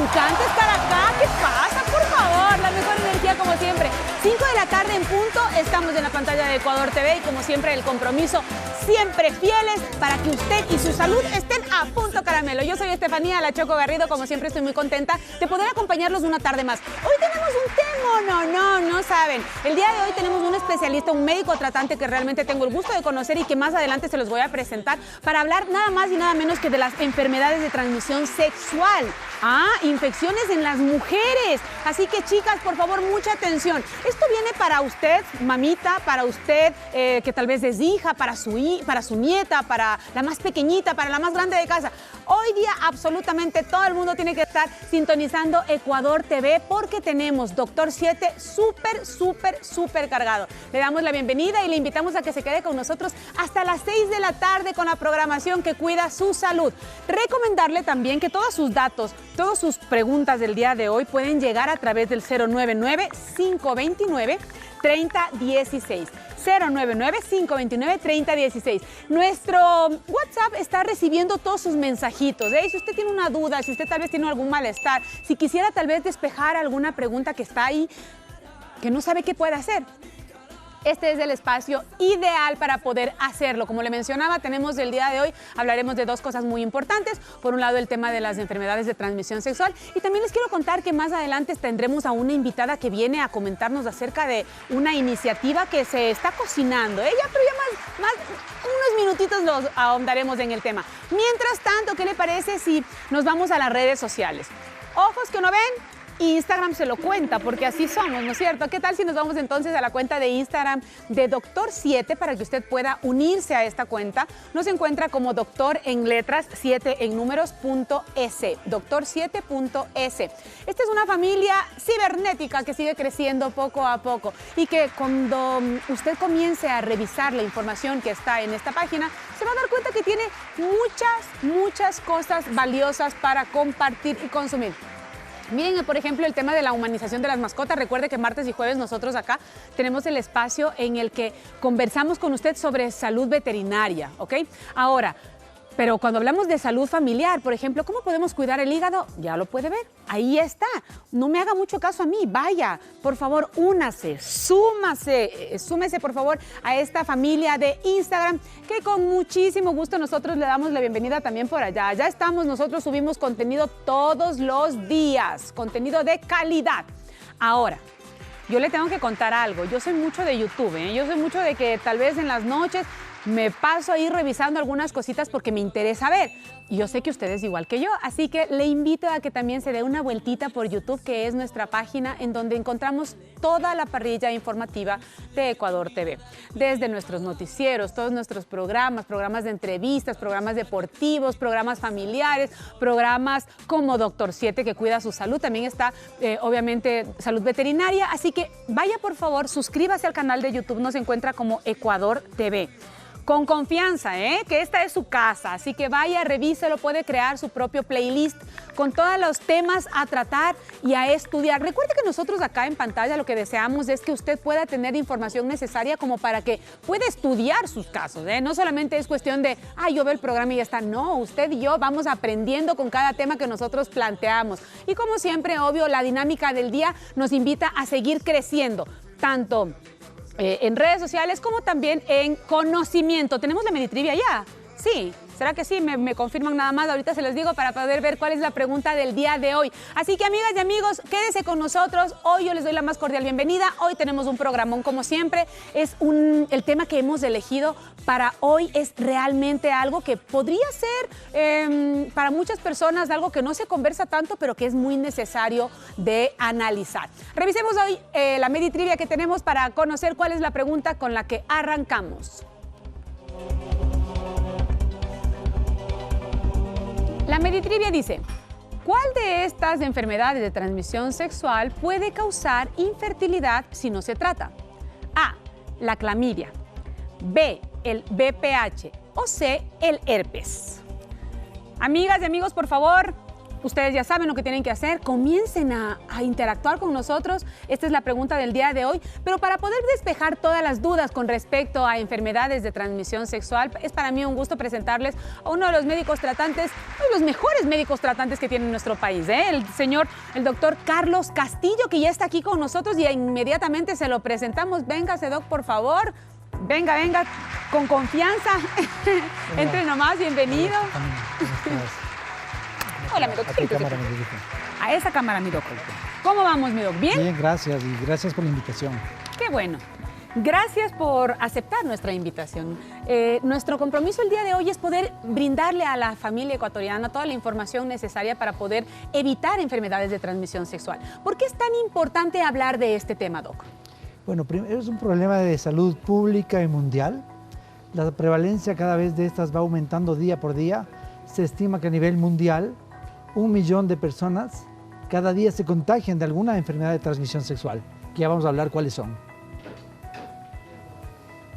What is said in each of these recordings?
encanta estar acá. ¿Qué pasa? Por favor, la mejor energía como siempre. 5 de la tarde en punto, estamos en la pantalla de Ecuador TV y como siempre el compromiso siempre fieles para que usted y su salud estén a punto caramelo. Yo soy Estefanía La Choco Garrido, como siempre estoy muy contenta de poder acompañarlos una tarde más. Hoy tenemos un tema, no saben. El día de hoy tenemos un especialista, un médico tratante que realmente tengo el gusto de conocer y que más adelante se los voy a presentar para hablar nada más y nada menos que de las enfermedades de transmisión sexual. Infecciones en las mujeres. Así que chicas, por favor, mucha atención. Esto viene para usted, mamita, para usted que tal vez es hija, para su nieta, para la más pequeñita, para la más grande de casa. Hoy día absolutamente todo el mundo tiene que estar sintonizando Ecuador TV porque tenemos Doctor 7 súper cargado. Le damos la bienvenida y le invitamos a que se quede con nosotros hasta las 6 de la tarde con la programación que cuida su salud. Recomendarle también que todos sus datos, todas sus preguntas del día de hoy pueden llegar a través del 099-529-3016. 099-529-3016. Nuestro WhatsApp está recibiendo todos sus mensajitos. Si usted tiene una duda, si usted tal vez tiene algún malestar, si quisiera tal vez despejar alguna pregunta que está ahí, que no sabe qué puede hacer. Este es el espacio ideal para poder hacerlo. Como le mencionaba, tenemos el día de hoy, hablaremos de dos cosas muy importantes. Por un lado, el tema de las enfermedades de transmisión sexual. Y también les quiero contar que más adelante tendremos a una invitada que viene a comentarnos acerca de una iniciativa que se está cocinando. Pero ya más unos minutitos los ahondaremos en el tema. Mientras tanto, ¿qué le parece si nos vamos a las redes sociales? Ojos que no ven. Instagram se lo cuenta, porque así somos, ¿no es cierto? ¿Qué tal si nos vamos entonces a la cuenta de Instagram de Doctor 7 para que usted pueda unirse a esta cuenta? Nos encuentra como Doctor en letras, 7 en números, .es, Doctor7.es. Esta es una familia cibernética que sigue creciendo poco a poco y que cuando usted comience a revisar la información que está en esta página, se va a dar cuenta que tiene muchas cosas valiosas para compartir y consumir. Miren, por ejemplo, el tema de la humanización de las mascotas. Recuerde que martes y jueves nosotros acá tenemos el espacio en el que conversamos con usted sobre salud veterinaria, ¿ok? Ahora, pero cuando hablamos de salud familiar, por ejemplo, ¿cómo podemos cuidar el hígado? Ya lo puede ver, ahí está. No me haga mucho caso a mí, vaya, por favor, únase, súmese por favor a esta familia de Instagram que con muchísimo gusto nosotros le damos la bienvenida también por allá. Ya estamos, nosotros subimos contenido todos los días, contenido de calidad. Ahora, yo le tengo que contar algo, yo soy mucho de YouTube, yo soy mucho de que tal vez en las noches me paso ahí revisando algunas cositas porque me interesa ver. Y yo sé que usted es igual que yo, así que le invito a que también se dé una vueltita por YouTube, que es nuestra página en donde encontramos toda la parrilla informativa de Ecuador TV. Desde nuestros noticieros, todos nuestros programas de entrevistas, programas deportivos, programas familiares, programas como Doctor 7 que cuida su salud. También está, obviamente, salud veterinaria. Así que vaya, por favor, suscríbase al canal de YouTube, nos encuentra como Ecuador TV. Con confianza, que esta es su casa, así que vaya, revíselo, puede crear su propio playlist con todos los temas a tratar y a estudiar. Recuerde que nosotros acá en pantalla lo que deseamos es que usted pueda tener información necesaria como para que pueda estudiar sus casos, No solamente es cuestión de, yo veo el programa y ya está. No, usted y yo vamos aprendiendo con cada tema que nosotros planteamos. Y como siempre, obvio, la dinámica del día nos invita a seguir creciendo, tanto en redes sociales como también en conocimiento. ¿Tenemos la Meditrivia ya? Sí. ¿Será que sí? Me confirman nada más. Ahorita se los digo para poder ver cuál es la pregunta del día de hoy. Así que, amigas y amigos, quédense con nosotros. Hoy yo les doy la más cordial bienvenida. Hoy tenemos un programón como siempre. El tema que hemos elegido para hoy es realmente algo que podría ser para muchas personas algo que no se conversa tanto, pero que es muy necesario de analizar. Revisemos hoy la Meditrivia que tenemos para conocer cuál es la pregunta con la que arrancamos. La Meditrivia dice, ¿cuál de estas enfermedades de transmisión sexual puede causar infertilidad si no se trata? A, la clamidia, B, el VPH o C, el herpes. Amigas y amigos, por favor, Ustedes ya saben lo que tienen que hacer, comiencen a interactuar con nosotros. Esta es la pregunta del día de hoy. Pero para poder despejar todas las dudas con respecto a enfermedades de transmisión sexual, es para mí un gusto presentarles a uno de los médicos tratantes, uno de los mejores médicos tratantes que tiene nuestro país, el doctor Carlos Castillo, que ya está aquí con nosotros y inmediatamente se lo presentamos. Véngase, doc, por favor. Venga, con confianza. Entre nomás, bienvenido. Hola, mi doc. A esa cámara, mi doc. ¿Cómo vamos, mi doc? ¿Bien? Bien, gracias, y gracias por la invitación. Qué bueno. Gracias por aceptar nuestra invitación. Nuestro compromiso el día de hoy es poder brindarle a la familia ecuatoriana toda la información necesaria para poder evitar enfermedades de transmisión sexual. ¿Por qué es tan importante hablar de este tema, doc? Bueno, primero es un problema de salud pública y mundial. La prevalencia cada vez de estas va aumentando día por día. Se estima que a nivel mundial 1 millón de personas cada día se contagian de alguna enfermedad de transmisión sexual, que ya vamos a hablar cuáles son.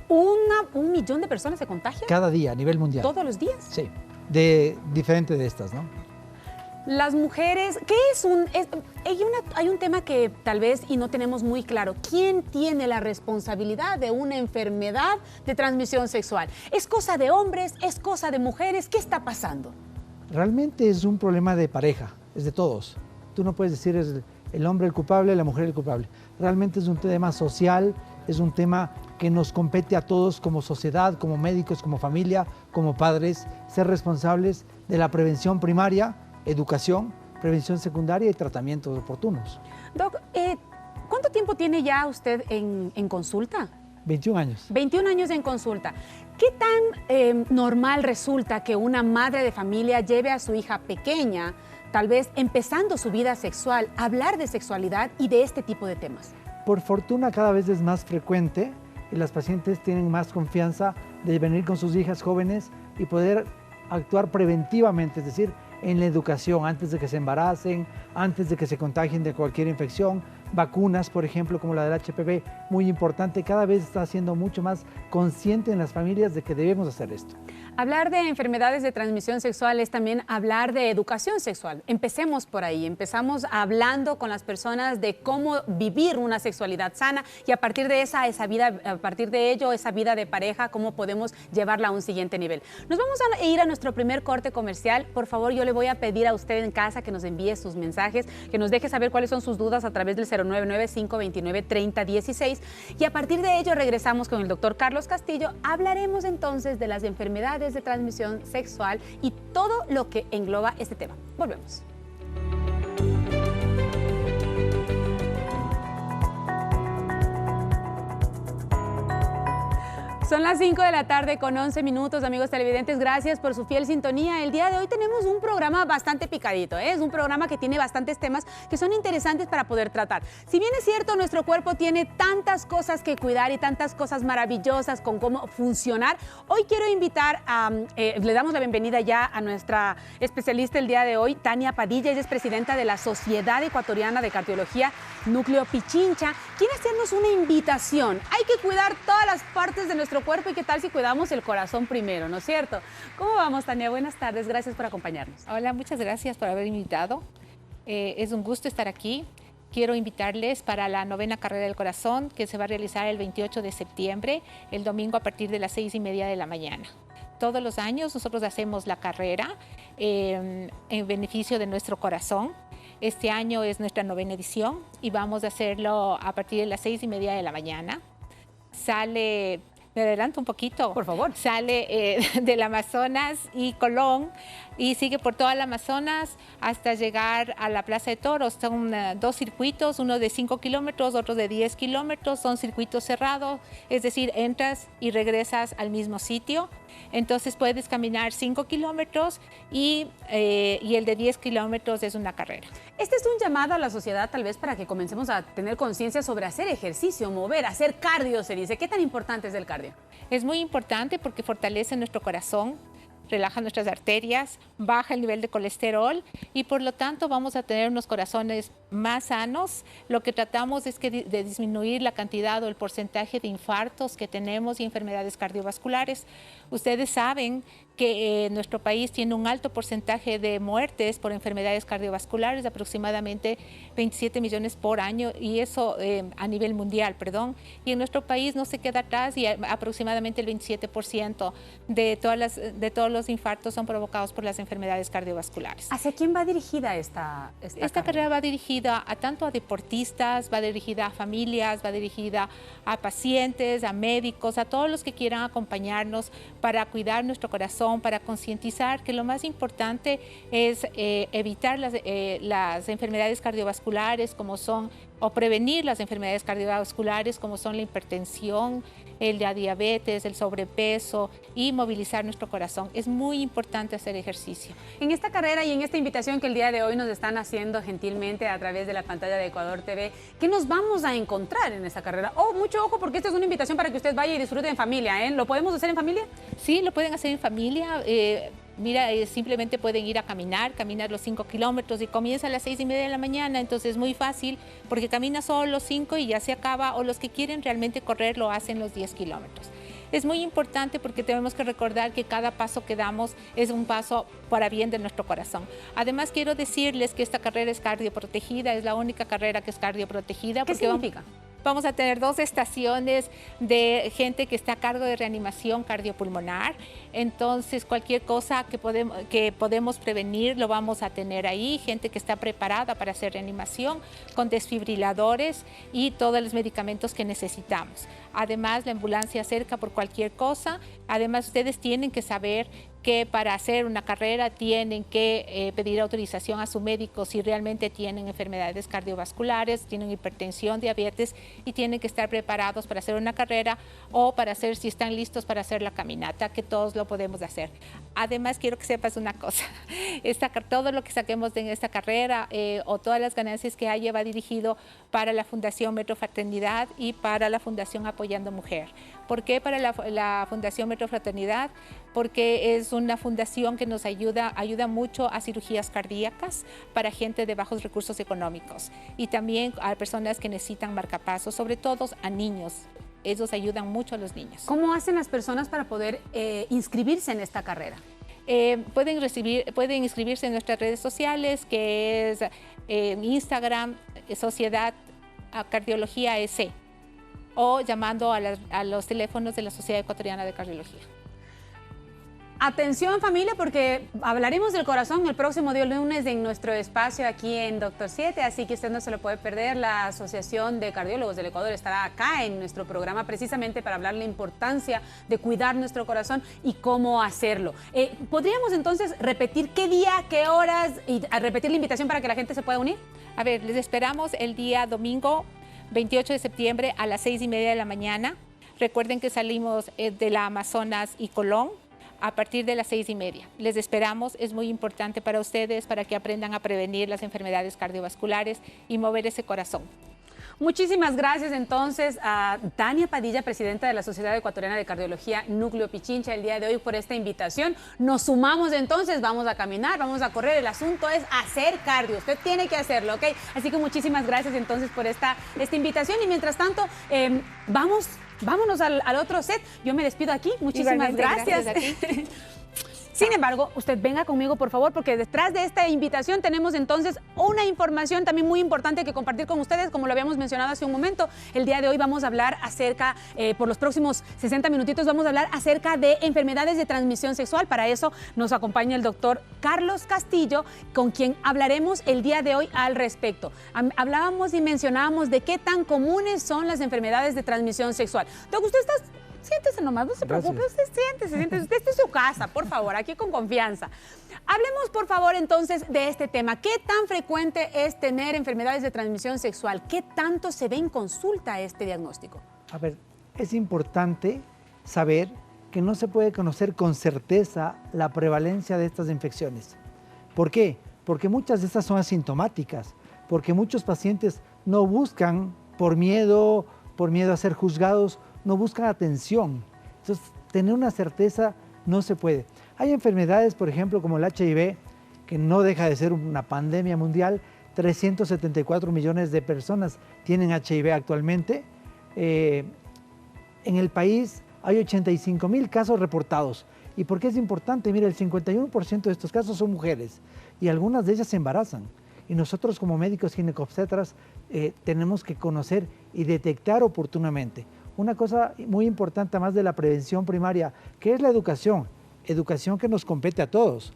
¿1 millón de personas se contagian? Cada día, a nivel mundial. ¿Todos los días? Sí, diferente de estas, ¿no? Las mujeres, ¿qué es hay un tema que tal vez y no tenemos muy claro. ¿Quién tiene la responsabilidad de una enfermedad de transmisión sexual? ¿Es cosa de hombres? ¿Es cosa de mujeres? ¿Qué está pasando? Realmente es un problema de pareja, es de todos. Tú no puedes decir es el hombre el culpable, la mujer el culpable. Realmente es un tema social, es un tema que nos compete a todos como sociedad, como médicos, como familia, como padres, ser responsables de la prevención primaria, educación, prevención secundaria y tratamientos oportunos. Doc, ¿cuánto tiempo tiene ya usted en consulta? 21 años. 21 años en consulta. ¿Qué tan normal resulta que una madre de familia lleve a su hija pequeña, tal vez empezando su vida sexual, a hablar de sexualidad y de este tipo de temas? Por fortuna cada vez es más frecuente y las pacientes tienen más confianza de venir con sus hijas jóvenes y poder actuar preventivamente, es decir, en la educación, antes de que se embaracen, antes de que se contagien de cualquier infección. Vacunas, por ejemplo, como la del HPV, muy importante, cada vez está siendo mucho más consciente en las familias de que debemos hacer esto. Hablar de enfermedades de transmisión sexual es también hablar de educación sexual. Empecemos por ahí, empezamos hablando con las personas de cómo vivir una sexualidad sana y a partir de esa vida de pareja, cómo podemos llevarla a un siguiente nivel. Nos vamos a ir a nuestro primer corte comercial. Por favor, yo le voy a pedir a usted en casa que nos envíe sus mensajes, que nos deje saber cuáles son sus dudas a través del 099-529-3016 y a partir de ello regresamos con el doctor Carlos Castillo. Hablaremos entonces de las enfermedades de transmisión sexual y todo lo que engloba este tema. Volvemos. Son las 5 de la tarde con 11 minutos, amigos televidentes. Gracias por su fiel sintonía. El día de hoy tenemos un programa bastante picadito, ¿eh? Es un programa que tiene bastantes temas que son interesantes para poder tratar. Si bien es cierto, nuestro cuerpo tiene tantas cosas que cuidar y tantas cosas maravillosas con cómo funcionar, hoy quiero invitar le damos la bienvenida ya a nuestra especialista el día de hoy, Tania Padilla. Ella es presidenta de la Sociedad Ecuatoriana de Cardiología Núcleo Pichincha. Quiere hacernos una invitación. Hay que cuidar todas las partes de nuestro cuerpo y qué tal si cuidamos el corazón primero, ¿no es cierto? ¿Cómo vamos, Tania? Buenas tardes, gracias por acompañarnos. Hola, muchas gracias por haber invitado. Es un gusto estar aquí. Quiero invitarles para la 9ª carrera del corazón que se va a realizar el 28 de septiembre, el domingo a partir de las 6:30 de la mañana. Todos los años nosotros hacemos la carrera en beneficio de nuestro corazón. Este año es nuestra 9ª edición y vamos a hacerlo a partir de las 6:30 de la mañana. Me adelanto un poquito. Por favor. Sale del Amazonas y Colón y sigue por toda la Amazonas hasta llegar a la Plaza de Toros. Son 2 circuitos, uno de 5 kilómetros, otro de 10 kilómetros. Son circuitos cerrados, es decir, entras y regresas al mismo sitio. Entonces puedes caminar 5 kilómetros y el de 10 kilómetros es una carrera. Este es un llamado a la sociedad tal vez para que comencemos a tener conciencia sobre hacer ejercicio, mover, hacer cardio, se dice. ¿Qué tan importante es el cardio? Es muy importante porque fortalece nuestro corazón, relaja nuestras arterias, baja el nivel de colesterol y por lo tanto vamos a tener unos corazones más sanos, lo que tratamos es de disminuir la cantidad o el porcentaje de infartos que tenemos y enfermedades cardiovasculares. Ustedes saben que nuestro país tiene un alto porcentaje de muertes por enfermedades cardiovasculares, aproximadamente 27 millones por año, y eso a nivel mundial, perdón. Y en nuestro país no se queda atrás y aproximadamente el 27% de todos los infartos son provocados por las enfermedades cardiovasculares. ¿Hacia quién va dirigida esta carrera? Va dirigida tanto a deportistas, va dirigida a familias, va dirigida a pacientes, a médicos, a todos los que quieran acompañarnos para cuidar nuestro corazón, para concientizar que lo más importante es evitar las enfermedades cardiovasculares o prevenir las enfermedades cardiovasculares como son la hipertensión, la diabetes, el sobrepeso y movilizar nuestro corazón. Es muy importante hacer ejercicio. En esta carrera y en esta invitación que el día de hoy nos están haciendo gentilmente a través de la pantalla de Ecuador TV, ¿qué nos vamos a encontrar en esta carrera? Oh, mucho ojo, porque esta es una invitación para que usted vaya y disfrute en familia, ¿eh? ¿Lo podemos hacer en familia? Sí, lo pueden hacer en familia. Mira, simplemente pueden ir a caminar los 5 kilómetros y comienza a las 6:30 de la mañana, entonces es muy fácil porque camina solo los 5 y ya se acaba, o los que quieren realmente correr lo hacen los 10 kilómetros. Es muy importante porque tenemos que recordar que cada paso que damos es un paso para bien de nuestro corazón. Además, quiero decirles que esta carrera es cardioprotegida, es la única carrera que es cardioprotegida. ¿Qué significa? Vamos a tener 2 estaciones de gente que está a cargo de reanimación cardiopulmonar. Entonces, cualquier cosa que podemos prevenir lo vamos a tener ahí. Gente que está preparada para hacer reanimación con desfibriladores y todos los medicamentos que necesitamos. Además, la ambulancia cerca por cualquier cosa. Además, ustedes tienen que saber que para hacer una carrera tienen que pedir autorización a su médico si realmente tienen enfermedades cardiovasculares, tienen hipertensión, diabetes, y tienen que estar preparados para hacer una carrera o para hacer, si están listos para hacer la caminata, que todos lo podemos hacer. Además, quiero que sepas una cosa, todo lo que saquemos de esta carrera o todas las ganancias que haya va dirigido para la Fundación Metrofraternidad y para la Fundación Apoyando Mujer. ¿Por qué para la Fundación Metrofraternidad? Porque es una fundación que nos ayuda mucho a cirugías cardíacas para gente de bajos recursos económicos y también a personas que necesitan marcapasos, sobre todo a niños. Ellos ayudan mucho a los niños. ¿Cómo hacen las personas para poder inscribirse en esta carrera? Pueden inscribirse en nuestras redes sociales, que es Instagram, Sociedad Cardiología EC, o llamando a los teléfonos de la Sociedad Ecuatoriana de Cardiología. Atención familia, porque hablaremos del corazón el próximo día lunes en nuestro espacio aquí en Doctor 7, así que usted no se lo puede perder. La Asociación de Cardiólogos del Ecuador estará acá en nuestro programa precisamente para hablar de la importancia de cuidar nuestro corazón y cómo hacerlo. ¿Podríamos entonces repetir qué día, qué horas y repetir la invitación para que la gente se pueda unir? A ver, les esperamos el día domingo 28 de septiembre a las 6:30 de la mañana. Recuerden que salimos de la Amazonas y Colón a partir de las 6:30. Les esperamos, es muy importante para ustedes, para que aprendan a prevenir las enfermedades cardiovasculares y mover ese corazón. Muchísimas gracias entonces a Tania Padilla, presidenta de la Sociedad Ecuatoriana de Cardiología Núcleo Pichincha, el día de hoy por esta invitación. Nos sumamos entonces, vamos a caminar, vamos a correr, el asunto es hacer cardio, usted tiene que hacerlo, ¿ok? Así que muchísimas gracias entonces por esta invitación y mientras tanto, vámonos al otro set. Yo me despido aquí, muchísimas gracias. Sin embargo, usted venga conmigo, por favor, porque detrás de esta invitación tenemos entonces una información también muy importante que compartir con ustedes, como lo habíamos mencionado hace un momento. El día de hoy vamos a hablar acerca, por los próximos 60 minutitos, vamos a hablar acerca de enfermedades de transmisión sexual. Para eso nos acompaña el doctor Carlos Castillo, con quien hablaremos el día de hoy al respecto. Hablábamos y mencionábamos de qué tan comunes son las enfermedades de transmisión sexual. Doc, usted está... Siéntese nomás, no se preocupe, usted siéntese. Usted está en su casa, por favor, aquí con confianza. Hablemos, por favor, entonces, de este tema. ¿Qué tan frecuente es tener enfermedades de transmisión sexual? ¿Qué tanto se ve en consulta este diagnóstico? A ver, es importante saber que no se puede conocer con certeza la prevalencia de estas infecciones. ¿Por qué? Porque muchas de estas son asintomáticas, porque muchos pacientes no buscan por miedo a ser juzgados, no buscan atención. Entonces, tener una certeza no se puede. Hay enfermedades, por ejemplo, como el HIV, que no deja de ser una pandemia mundial. 374 millones de personas tienen HIV actualmente. En el país hay 85,000 casos reportados. ¿Y por qué es importante? Mira, el 51% de estos casos son mujeres y algunas de ellas se embarazan. Y nosotros como médicos ginecobstetras tenemos que conocer y detectar oportunamente. Una cosa muy importante, además de la prevención primaria, que es la educación. Educación que nos compete a todos,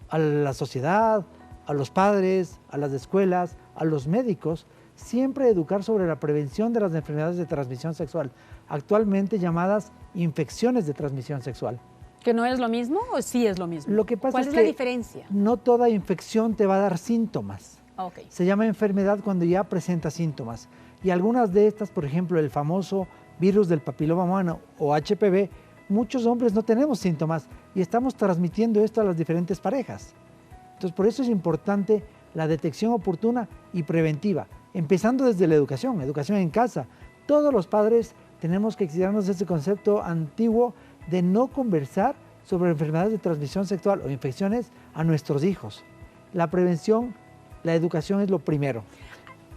a la sociedad, a los padres, a las escuelas, a los médicos, siempre educar sobre la prevención de las enfermedades de transmisión sexual, actualmente llamadas infecciones de transmisión sexual. ¿Que no es lo mismo o sí es lo mismo? Lo que pasa ¿Cuál es es que la diferencia? no toda infección te va a dar síntomas. Okay. Se llama enfermedad cuando ya presenta síntomas. Y algunas de estas, por ejemplo, el famoso virus del papiloma humano o HPV, muchos hombres no tenemos síntomas y estamos transmitiendo esto a las diferentes parejas. Entonces, por eso es importante la detección oportuna y preventiva, empezando desde la educación en casa. Todos los padres tenemos que quitarnos de ese concepto antiguo de no conversar sobre enfermedades de transmisión sexual o infecciones a nuestros hijos. La prevención, la educación es lo primero.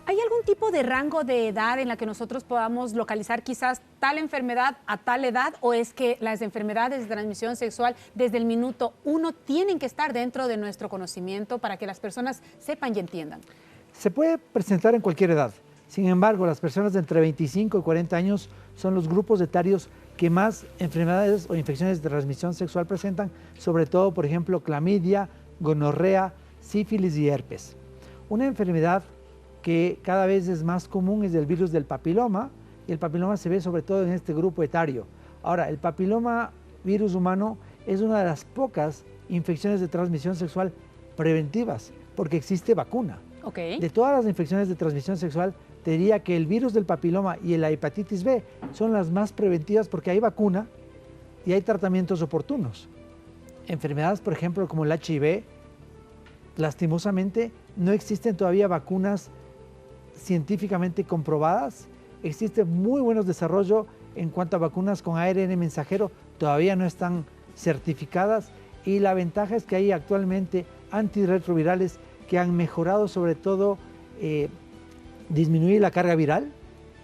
¿Hay algún tipo de rango de edad en la que nosotros podamos localizar quizás tal enfermedad a tal edad, o es que las enfermedades de transmisión sexual desde el minuto 1 tienen que estar dentro de nuestro conocimiento para que las personas sepan y entiendan? Se puede presentar en cualquier edad. Sin embargo, las personas de entre 25 y 40 años son los grupos etarios que más enfermedades o infecciones de transmisión sexual presentan, sobre todo, por ejemplo, clamidia, gonorrea, sífilis y herpes. Una enfermedad que cada vez es más común es el virus del papiloma, y el papiloma se ve sobre todo en este grupo etario. Ahora, el papiloma virus humano es una de las pocas infecciones de transmisión sexual preventivas, porque existe vacuna. Okay. De todas las infecciones de transmisión sexual, te diría que el virus del papiloma y la hepatitis B son las más preventivas porque hay vacuna y hay tratamientos oportunos. Enfermedades, por ejemplo, como el HIV, lastimosamente no existen todavía vacunas científicamente comprobadas. Existen muy buenos desarrollos en cuanto a vacunas con ARN mensajero, todavía no están certificadas, y la ventaja es que hay actualmente antirretrovirales que han mejorado sobre todo disminuir la carga viral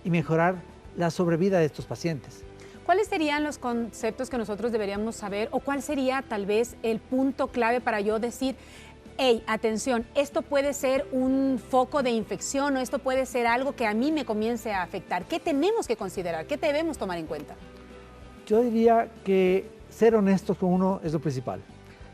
y mejorar la sobrevida de estos pacientes. ¿Cuáles serían los conceptos que nosotros deberíamos saber, o cuál sería tal vez el punto clave para yo decir, hey, atención, esto puede ser un foco de infección o esto puede ser algo que a mí me comience a afectar? ¿Qué tenemos que considerar? ¿Qué debemos tomar en cuenta? Yo diría que ser honestos con uno es lo principal.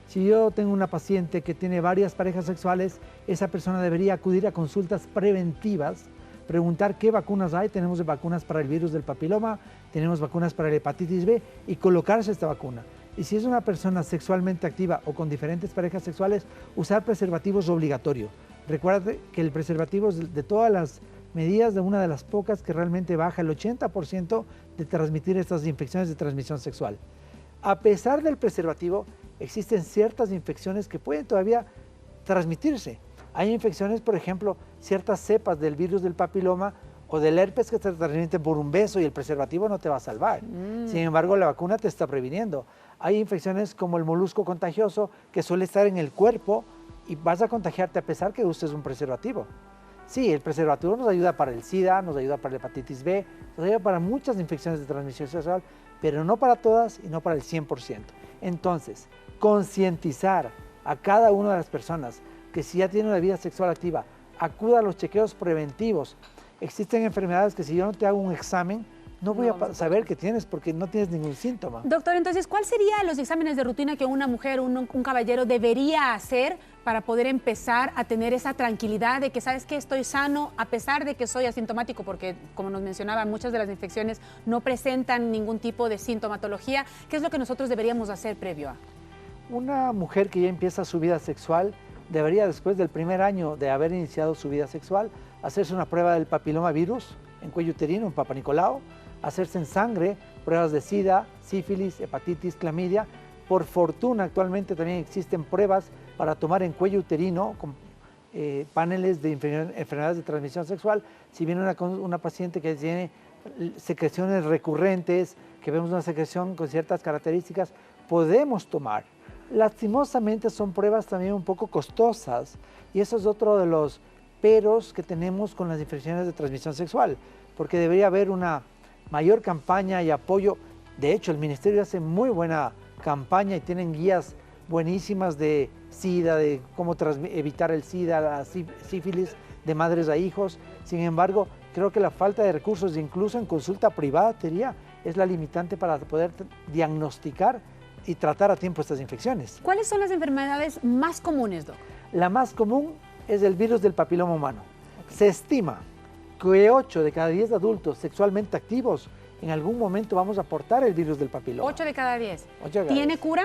Si yo tengo una paciente que tiene varias parejas sexuales, esa persona debería acudir a consultas preventivas, preguntar qué vacunas hay. Tenemos vacunas para el virus del papiloma, tenemos vacunas para la hepatitis B, y colocarse esta vacuna. Y si es una persona sexualmente activa o con diferentes parejas sexuales, usar preservativos obligatorio. Recuerde que el preservativo es de todas las medidas de una de las pocas que realmente baja el 80% de transmitir estas infecciones de transmisión sexual. A pesar del preservativo, existen ciertas infecciones que pueden todavía transmitirse. Hay infecciones, por ejemplo, ciertas cepas del virus del papiloma o del herpes que se transmiten por un beso y el preservativo no te va a salvar. Sin embargo, la vacuna te está previniendo. Hay infecciones como el molusco contagioso que suele estar en el cuerpo y vas a contagiarte a pesar que uses un preservativo. Sí, el preservativo nos ayuda para el SIDA, nos ayuda para la hepatitis B, nos ayuda para muchas infecciones de transmisión sexual, pero no para todas y no para el 100%. Entonces, concientizar a cada una de las personas que si ya tiene una vida sexual activa, acuda a los chequeos preventivos. Existen enfermedades que si yo no te hago un examen, no voy a saber que tienes porque no tienes ningún síntoma. Doctor, entonces, ¿cuáles serían los exámenes de rutina que una mujer, un caballero debería hacer para poder empezar a tener esa tranquilidad de que, sabes que estoy sano a pesar de que soy asintomático? Porque, como nos mencionaba, muchas de las infecciones no presentan ningún tipo de sintomatología. ¿Qué es lo que nosotros deberíamos hacer previo a? Una mujer que ya empieza su vida sexual debería, después del primer año de haber iniciado su vida sexual, hacerse una prueba del papiloma virus en cuello uterino, un Papa Nicolau, hacerse en sangre pruebas de SIDA, sífilis, hepatitis, clamidia. Por fortuna, actualmente también existen pruebas para tomar en cuello uterino con paneles de enfermedades de transmisión sexual. Si viene una paciente que tiene secreciones recurrentes, que vemos una secreción con ciertas características, podemos tomar. Lastimosamente son pruebas también un poco costosas, y eso es otro de los peros que tenemos con las infecciones de transmisión sexual, porque debería haber una mayor campaña y apoyo. De hecho, el Ministerio hace muy buena campaña y tienen guías buenísimas de SIDA, de cómo evitar el SIDA, la sífilis de madres a hijos. Sin embargo, creo que la falta de recursos, incluso en consulta privada, es la limitante para poder diagnosticar y tratar a tiempo estas infecciones. ¿Cuáles son las enfermedades más comunes, Doc? La más común es el virus del papiloma humano. Se estima que 8 de cada 10 adultos sexualmente activos en algún momento vamos a portar el virus del papiloma. 8 de cada 10. 8 de cada ¿Tiene 10. cura?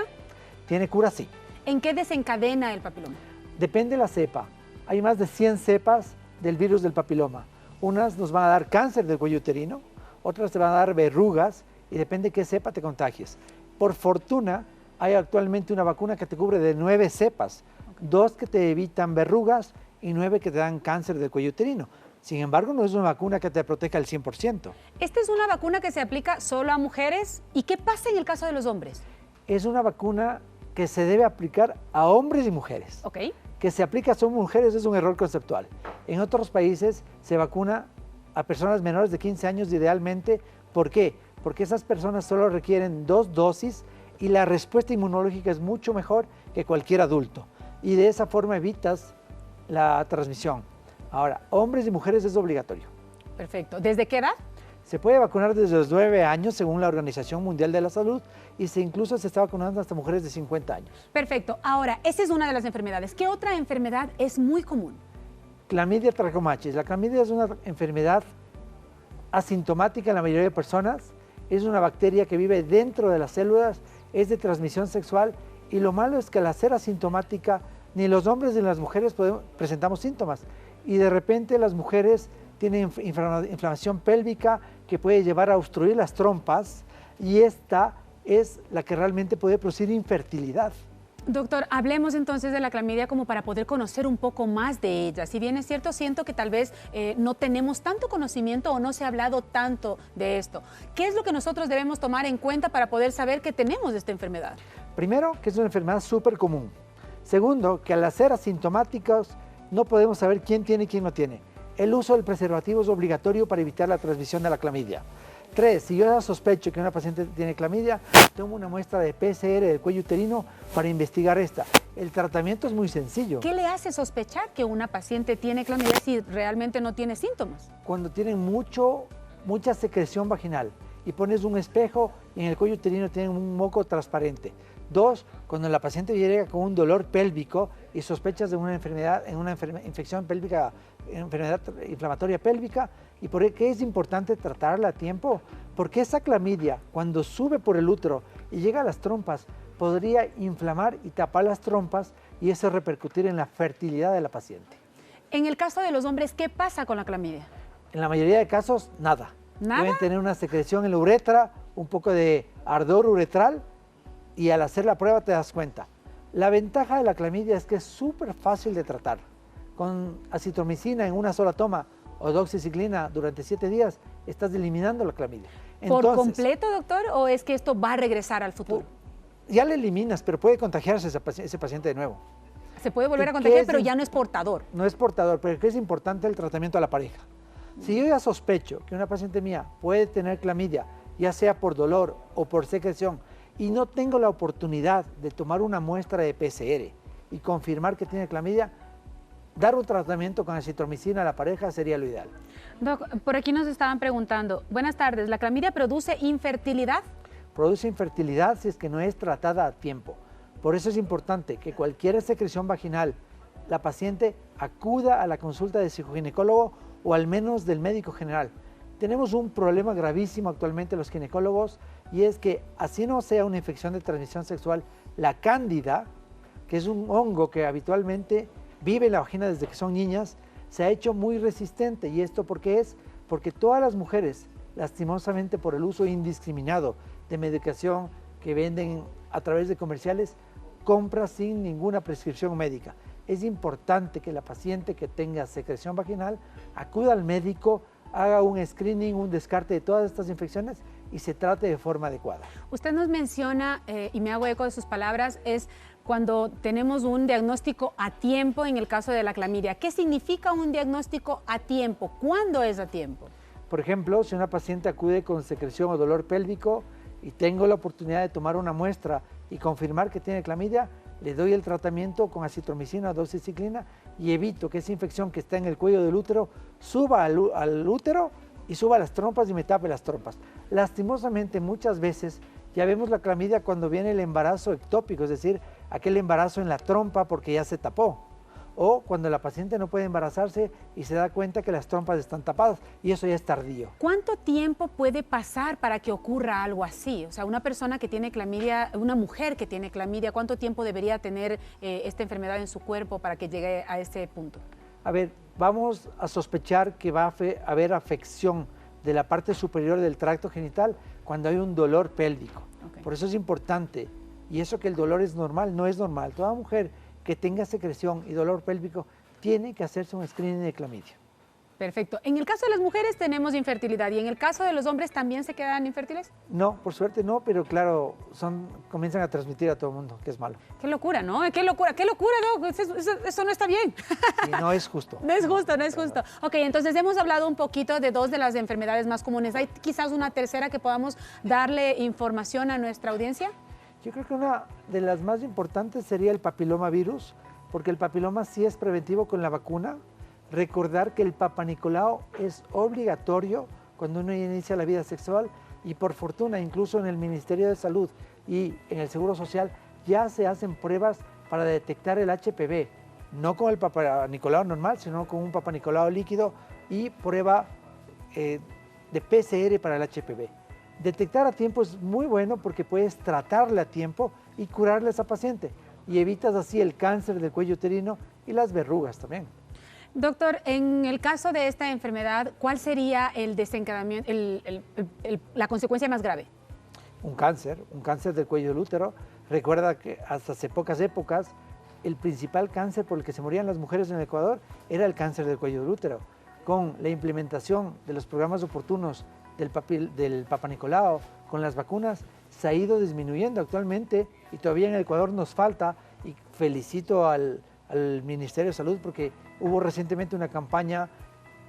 Tiene cura, sí. ¿En qué desencadena el papiloma? Depende de la cepa. Hay más de 100 cepas del virus del papiloma. Unas nos van a dar cáncer del cuello uterino, otras te van a dar verrugas y depende de qué cepa te contagies. Por fortuna, hay actualmente una vacuna que te cubre de 9 cepas, 2 que te evitan verrugas y 9 que te dan cáncer del cuello uterino. Sin embargo, no es una vacuna que te proteja al 100%. ¿Esta es una vacuna que se aplica solo a mujeres? ¿Y qué pasa en el caso de los hombres? Es una vacuna que se debe aplicar a hombres y mujeres. Ok. Que se aplica a mujeres es un error conceptual. En otros países se vacuna a personas menores de 15 años idealmente. ¿Por qué? Porque esas personas solo requieren 2 dosis y la respuesta inmunológica es mucho mejor que cualquier adulto. Y de esa forma evitas la transmisión. Ahora, hombres y mujeres es obligatorio. Perfecto. ¿Desde qué edad? Se puede vacunar desde los 9 años según la Organización Mundial de la Salud y incluso se está vacunando hasta mujeres de 50 años. Perfecto. Ahora, esa es una de las enfermedades. ¿Qué otra enfermedad es muy común? Clamidia trachomatis. La clamidia es una enfermedad asintomática en la mayoría de personas. Es una bacteria que vive dentro de las células, es de transmisión sexual y lo malo es que al ser asintomática ni los hombres ni las mujeres presentamos síntomas y de repente las mujeres tienen inflamación pélvica que puede llevar a obstruir las trompas y esta es la que realmente puede producir infertilidad. Doctor, hablemos entonces de la clamidia como para poder conocer un poco más de ella. Si bien es cierto, siento que tal vez no tenemos tanto conocimiento o no se ha hablado tanto de esto. ¿Qué es lo que nosotros debemos tomar en cuenta para poder saber que tenemos esta enfermedad? Primero, que es una enfermedad súper común. Segundo, que al ser asintomáticos no podemos saber quién tiene y quién no tiene. El uso del preservativo es obligatorio para evitar la transmisión de la clamidia. 3. Si yo ya sospecho que una paciente tiene clamidia, tomo una muestra de PCR del cuello uterino para investigar esta. El tratamiento es muy sencillo. ¿Qué le hace sospechar que una paciente tiene clamidia si realmente no tiene síntomas? Cuando tienen mucha secreción vaginal y pones un espejo y en el cuello uterino tienen un moco transparente. 2. Cuando la paciente llega con un dolor pélvico y sospechas de una enfermedad, infección pélvica, enfermedad inflamatoria pélvica. ¿Y por qué es importante tratarla a tiempo? Porque esa clamidia, cuando sube por el útero y llega a las trompas, podría inflamar y tapar las trompas y eso repercutir en la fertilidad de la paciente. En el caso de los hombres, ¿qué pasa con la clamidia? En la mayoría de casos, nada. ¿Nada? Pueden tener una secreción en la uretra, un poco de ardor uretral y al hacer la prueba te das cuenta. La ventaja de la clamidia es que es súper fácil de tratar. Con acitromicina en una sola toma o doxiciclina durante 7 días, estás eliminando la clamidia. Entonces, ¿por completo, doctor, o es que esto va a regresar al futuro? Ya le eliminas, pero puede contagiarse ese paciente de nuevo. Se puede volver a contagiar, pero ya no es portador. No es portador, pero es importante el tratamiento a la pareja. Si yo ya sospecho que una paciente mía puede tener clamidia, ya sea por dolor o por secreción, y no tengo la oportunidad de tomar una muestra de PCR y confirmar que tiene clamidia, dar un tratamiento con acitromicina a la pareja sería lo ideal. Doc, por aquí nos estaban preguntando, buenas tardes, ¿la clamidia produce infertilidad? Produce infertilidad si es que no es tratada a tiempo. Por eso es importante que cualquier secreción vaginal, la paciente acuda a la consulta del ginecólogo o al menos del médico general. Tenemos un problema gravísimo actualmente los ginecólogos y es que así no sea una infección de transmisión sexual, la cándida, que es un hongo que habitualmente vive en la vagina desde que son niñas, se ha hecho muy resistente. ¿Y esto por qué es? Porque todas las mujeres, lastimosamente por el uso indiscriminado de medicación que venden a través de comerciales, compran sin ninguna prescripción médica. Es importante que la paciente que tenga secreción vaginal acuda al médico, haga un screening, un descarte de todas estas infecciones y se trate de forma adecuada. Usted nos menciona, y me hago eco de sus palabras, es cuando tenemos un diagnóstico a tiempo en el caso de la clamidia. ¿Qué significa un diagnóstico a tiempo? ¿Cuándo es a tiempo? Por ejemplo, si una paciente acude con secreción o dolor pélvico y tengo la oportunidad de tomar una muestra y confirmar que tiene clamidia, le doy el tratamiento con acitromicina o doxiciclina y evito que esa infección que está en el cuello del útero suba al útero y suba a las trompas y me tape las trompas. Lastimosamente, muchas veces ya vemos la clamidia cuando viene el embarazo ectópico, es decir, aquel embarazo en la trompa porque ya se tapó. O cuando la paciente no puede embarazarse y se da cuenta que las trompas están tapadas y eso ya es tardío. ¿Cuánto tiempo puede pasar para que ocurra algo así? O sea, una persona que tiene clamidia, una mujer que tiene clamidia, ¿cuánto tiempo debería tener esta enfermedad en su cuerpo para que llegue a ese punto? A ver, vamos a sospechar que va a haber afección de la parte superior del tracto genital cuando hay un dolor pélvico. Okay. Por eso es importante, y eso que el dolor es normal, no es normal. Toda mujer que tenga secreción y dolor pélvico tiene que hacerse un screening de clamidia. Perfecto. En el caso de las mujeres tenemos infertilidad y en el caso de los hombres también se quedan infértiles. No, por suerte no, pero claro, comienzan a transmitir a todo el mundo, que es malo. Qué locura, ¿no? Qué locura, ¿no? Eso no está bien. Sí, no es justo. No es justo, no es justo. Ok, entonces hemos hablado un poquito de dos de las enfermedades más comunes. ¿Hay quizás una tercera que podamos darle información a nuestra audiencia? Yo creo que una de las más importantes sería el papilomavirus, porque el papiloma sí es preventivo con la vacuna. Recordar que el papanicolao es obligatorio cuando uno inicia la vida sexual y por fortuna incluso en el Ministerio de Salud y en el Seguro Social ya se hacen pruebas para detectar el HPV, no con el papanicolao normal, sino con un papanicolao líquido y prueba de PCR para el HPV. Detectar a tiempo es muy bueno porque puedes tratarle a tiempo y curarle a esa paciente y evitas así el cáncer del cuello uterino y las verrugas también. Doctor, en el caso de esta enfermedad, ¿cuál sería el desencadenamiento, la consecuencia más grave? Un cáncer del cuello del útero. Recuerda que hasta hace pocas épocas el principal cáncer por el que se morían las mujeres en Ecuador era el cáncer del cuello del útero. Con la implementación de los programas oportunos del papanicolao, con las vacunas, se ha ido disminuyendo actualmente y todavía en el Ecuador nos falta, y felicito al Ministerio de Salud porque hubo recientemente una campaña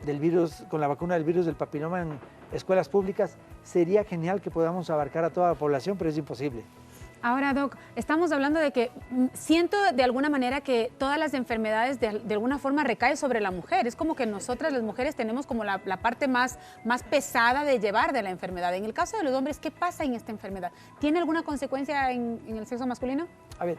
del virus, con la vacuna del virus del papiloma en escuelas públicas. Sería genial que podamos abarcar a toda la población, pero es imposible. Ahora, Doc, estamos hablando de que siento de alguna manera que todas las enfermedades de alguna forma recaen sobre la mujer. Es como que nosotras las mujeres tenemos como la parte más pesada de llevar de la enfermedad. En el caso de los hombres, ¿qué pasa en esta enfermedad? ¿Tiene alguna consecuencia en el sexo masculino? A ver,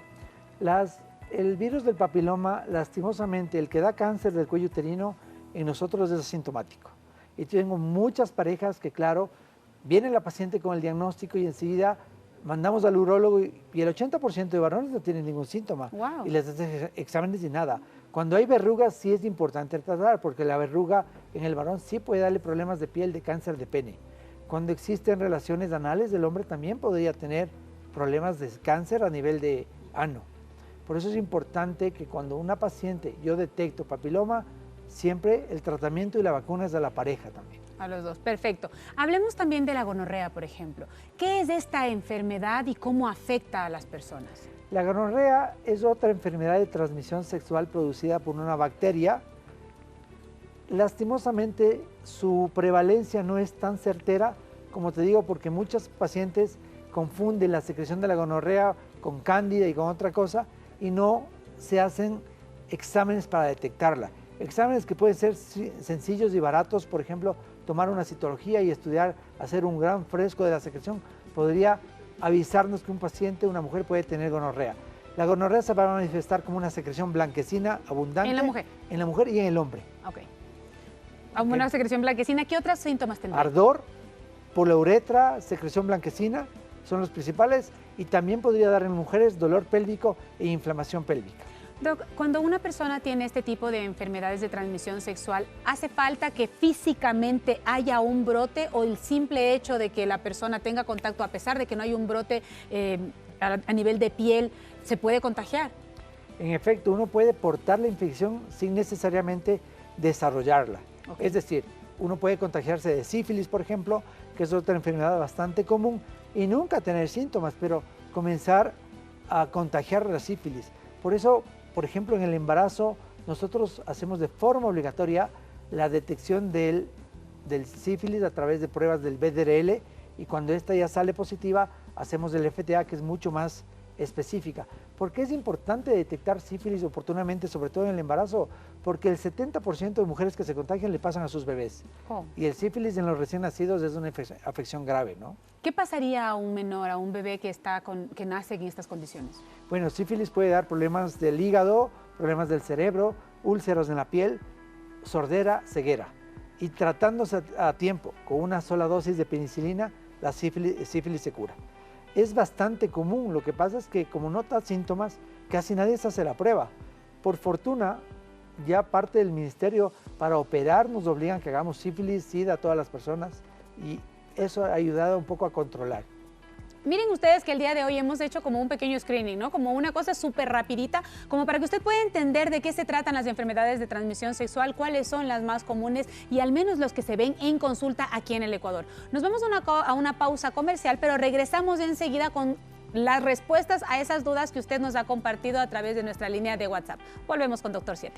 el virus del papiloma, lastimosamente, el que da cáncer del cuello uterino, en nosotros es asintomático. Y tengo muchas parejas que, claro, viene la paciente con el diagnóstico y enseguida mandamos al urólogo y el 80% de varones no tienen ningún síntoma. Wow. Y les hacen exámenes y nada. Cuando hay verrugas sí es importante tratar porque la verruga en el varón sí puede darle problemas de piel, de cáncer de pene. Cuando existen relaciones anales, el hombre también podría tener problemas de cáncer a nivel de ano. Por eso es importante que cuando una paciente yo detecto papiloma, siempre el tratamiento y la vacuna es de la pareja también. A los dos, perfecto. Hablemos también de la gonorrea, por ejemplo. ¿Qué es esta enfermedad y cómo afecta a las personas? La gonorrea es otra enfermedad de transmisión sexual producida por una bacteria. Lastimosamente, su prevalencia no es tan certera, como te digo, porque muchos pacientes confunden la secreción de la gonorrea con cándida y con otra cosa y no se hacen exámenes para detectarla. Exámenes que pueden ser sencillos y baratos, por ejemplo, tomar una citología y estudiar, hacer un gran fresco de la secreción, podría avisarnos que un paciente, una mujer, puede tener gonorrea. La gonorrea se va a manifestar como una secreción blanquecina abundante. ¿En la mujer? En la mujer y en el hombre. Ok. Una secreción blanquecina, ¿qué otros síntomas tendrá? Ardor por la uretra, secreción blanquecina, son los principales, y también podría dar en mujeres dolor pélvico e inflamación pélvica. Doc, cuando una persona tiene este tipo de enfermedades de transmisión sexual, ¿hace falta que físicamente haya un brote o el simple hecho de que la persona tenga contacto, a pesar de que no hay un brote a nivel de piel, se puede contagiar? En efecto, uno puede portar la infección sin necesariamente desarrollarla. Okay. Es decir, uno puede contagiarse de sífilis, por ejemplo, que es otra enfermedad bastante común, y nunca tener síntomas, pero comenzar a contagiar la sífilis. Por eso, por ejemplo, en el embarazo, nosotros hacemos de forma obligatoria la detección del sífilis a través de pruebas del VDRL, y cuando esta ya sale positiva, hacemos el FTA, que es mucho más específica. ¿Por qué es importante detectar sífilis oportunamente, sobre todo en el embarazo? Porque el 70% de mujeres que se contagian le pasan a sus bebés. Oh. Y el sífilis en los recién nacidos es una afección grave, ¿no? ¿Qué pasaría a un menor, a un bebé que nace en estas condiciones? Bueno, sífilis puede dar problemas del hígado, problemas del cerebro, úlceros en la piel, sordera, ceguera. Y tratándose a tiempo, con una sola dosis de penicilina, la sífilis se cura. Es bastante común, lo que pasa es que como no da síntomas, casi nadie se hace la prueba. Por fortuna, ya parte del ministerio para operar nos obligan que hagamos sífilis, SIDA a todas las personas, y eso ha ayudado un poco a controlar. Miren ustedes que el día de hoy hemos hecho como un pequeño screening, ¿no? Como una cosa súper rapidita, como para que usted pueda entender de qué se tratan las enfermedades de transmisión sexual, cuáles son las más comunes y al menos los que se ven en consulta aquí en el Ecuador. Nos vamos a una pausa comercial, pero regresamos enseguida con las respuestas a esas dudas que usted nos ha compartido a través de nuestra línea de WhatsApp. Volvemos con Dr. 7.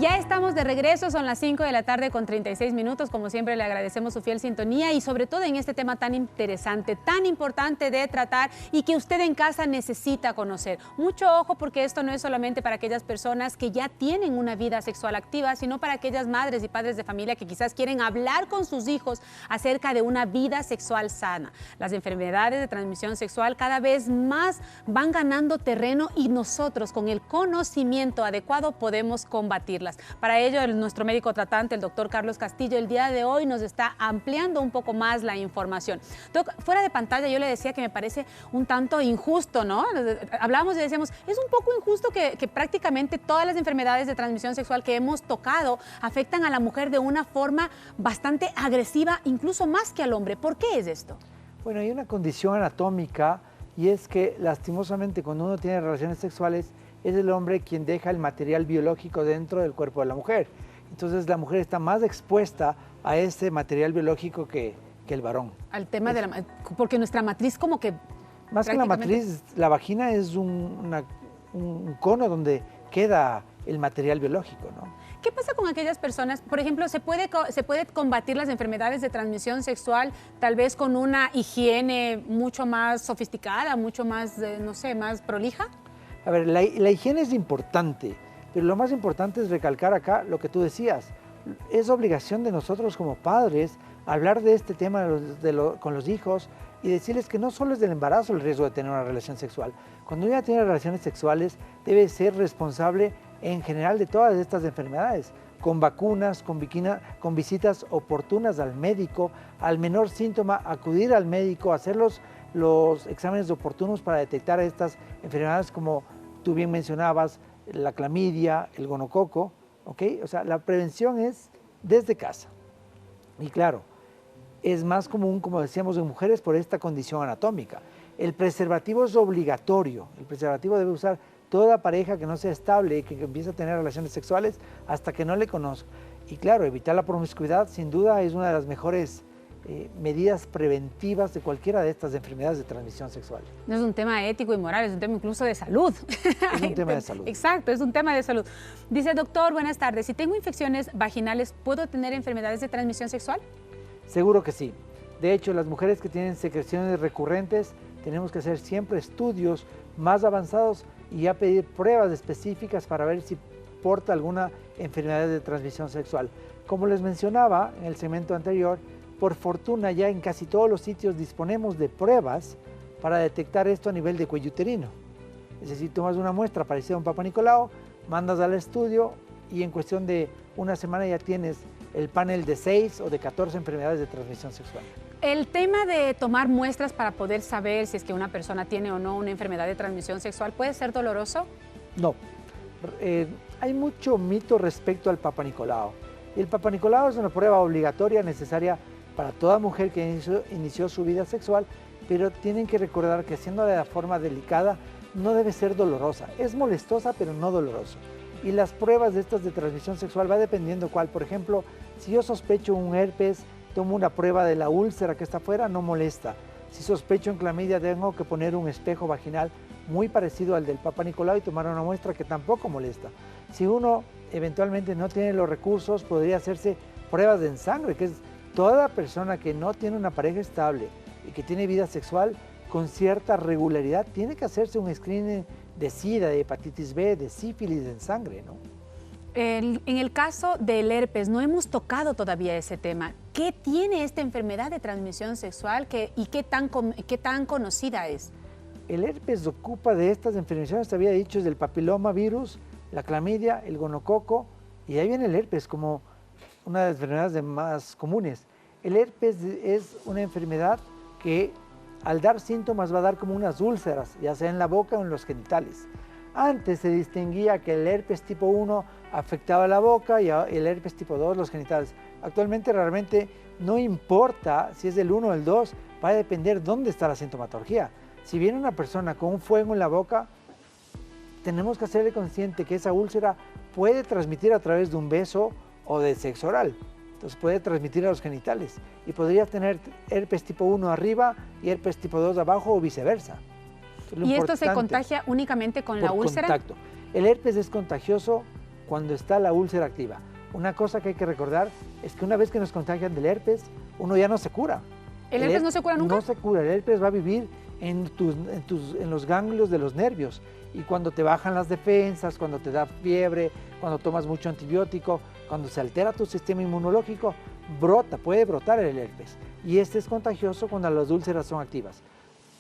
Ya estamos de regreso, son las 5 de la tarde con 36 minutos. Como siempre, le agradecemos su fiel sintonía y sobre todo en este tema tan interesante, tan importante de tratar y que usted en casa necesita conocer. Mucho ojo, porque esto no es solamente para aquellas personas que ya tienen una vida sexual activa, sino para aquellas madres y padres de familia que quizás quieren hablar con sus hijos acerca de una vida sexual sana. Las enfermedades de transmisión sexual cada vez más van ganando terreno y nosotros, con el conocimiento adecuado, podemos combatirlas. Para ello, nuestro médico tratante, el doctor Carlos Castillo, el día de hoy nos está ampliando un poco más la información. Doc, fuera de pantalla yo le decía que me parece un tanto injusto, ¿no? Hablábamos y decíamos, es un poco injusto que prácticamente todas las enfermedades de transmisión sexual que hemos tocado afectan a la mujer de una forma bastante agresiva, incluso más que al hombre. ¿Por qué es esto? Bueno, hay una condición anatómica, y es que lastimosamente cuando uno tiene relaciones sexuales, es el hombre quien deja el material biológico dentro del cuerpo de la mujer. Entonces la mujer está más expuesta a ese material biológico que el varón. Al tema de porque nuestra matriz como que... Más que la matriz, la vagina es un cono donde queda el material biológico, ¿no? ¿Qué pasa con aquellas personas? Por ejemplo, ¿se puede combatir las enfermedades de transmisión sexual tal vez con una higiene mucho más sofisticada, mucho más, no sé, más prolija? A ver, la higiene es importante, pero lo más importante es recalcar acá lo que tú decías. Es obligación de nosotros como padres hablar de este tema con los hijos y decirles que no solo es del embarazo el riesgo de tener una relación sexual. Cuando ella tiene relaciones sexuales, debe ser responsable en general de todas estas enfermedades, con vacunas, con visitas oportunas al médico, al menor síntoma, acudir al médico, hacer los exámenes oportunos para detectar estas enfermedades como tú bien mencionabas, la clamidia, el gonococo, ¿ok? O sea, la prevención es desde casa. Y claro, es más común, como decíamos, en mujeres por esta condición anatómica. El preservativo es obligatorio. El preservativo debe usar toda pareja que no sea estable y que empiece a tener relaciones sexuales hasta que no le conozca. Y claro, evitar la promiscuidad sin duda es una de las mejores medidas preventivas de cualquiera de estas enfermedades de transmisión sexual. No es un tema ético y moral, es un tema incluso de salud. Es un tema de salud. Exacto, es un tema de salud. Dice, doctor, buenas tardes, si tengo infecciones vaginales, ¿puedo tener enfermedades de transmisión sexual? Seguro que sí. De hecho, las mujeres que tienen secreciones recurrentes, tenemos que hacer siempre estudios más avanzados y ya pedir pruebas específicas para ver si porta alguna enfermedad de transmisión sexual. Como les mencionaba en el segmento anterior, por fortuna ya en casi todos los sitios disponemos de pruebas para detectar esto a nivel de cuello uterino. Es decir, tomas una muestra parecida a un Papa Nicolau, mandas al estudio y en cuestión de una semana ya tienes el panel de 6 o de 14 enfermedades de transmisión sexual. El tema de tomar muestras para poder saber si es que una persona tiene o no una enfermedad de transmisión sexual, ¿puede ser doloroso? No. Hay mucho mito respecto al Papa Nicolau. El Papa Nicolau es una prueba obligatoria necesaria para toda mujer que inició su vida sexual, pero tienen que recordar que haciéndola de la forma delicada no debe ser dolorosa. Es molestosa, pero no dolorosa. Y las pruebas de estas de transmisión sexual va dependiendo cuál. Por ejemplo, si yo sospecho un herpes, tomo una prueba de la úlcera que está afuera, no molesta. Si sospecho en clamidia, tengo que poner un espejo vaginal muy parecido al del Papa Nicolau y tomar una muestra que tampoco molesta. Si uno eventualmente no tiene los recursos, podría hacerse pruebas de sangre, que es toda persona que no tiene una pareja estable y que tiene vida sexual con cierta regularidad, tiene que hacerse un screening de SIDA, de hepatitis B, de sífilis en sangre, ¿no? En el caso del herpes, no hemos tocado todavía ese tema. ¿Qué tiene esta enfermedad de transmisión sexual y qué tan conocida es? El herpes ocupa de estas enfermedades, te había dicho, es del papiloma virus, la clamidia, el gonococo, y ahí viene el herpes como una de las enfermedades más comunes. El herpes es una enfermedad que al dar síntomas va a dar como unas úlceras, ya sea en la boca o en los genitales. Antes se distinguía que el herpes tipo 1 afectaba la boca y el herpes tipo 2 los genitales. Actualmente realmente no importa si es el 1 o el 2, va a depender dónde está la sintomatología. Si viene una persona con un fuego en la boca, tenemos que hacerle consciente que esa úlcera puede transmitir a través de un beso o de sexo oral. Entonces puede transmitir a los genitales y tener herpes tipo 1 arriba y herpes tipo 2 abajo o viceversa. ¿Y esto se contagia únicamente con la úlcera? Contacto. El herpes es contagioso cuando está la úlcera activa. Una cosa que hay que recordar es que una vez que nos contagian del herpes, uno ya no se cura. ¿El herpes no se cura nunca? No se cura, el herpes va a vivir en los ganglios de los nervios y cuando te bajan las defensas, cuando te da fiebre, cuando tomas mucho antibiótico, cuando se altera tu sistema inmunológico, puede brotar el herpes y este es contagioso cuando las úlceras son activas.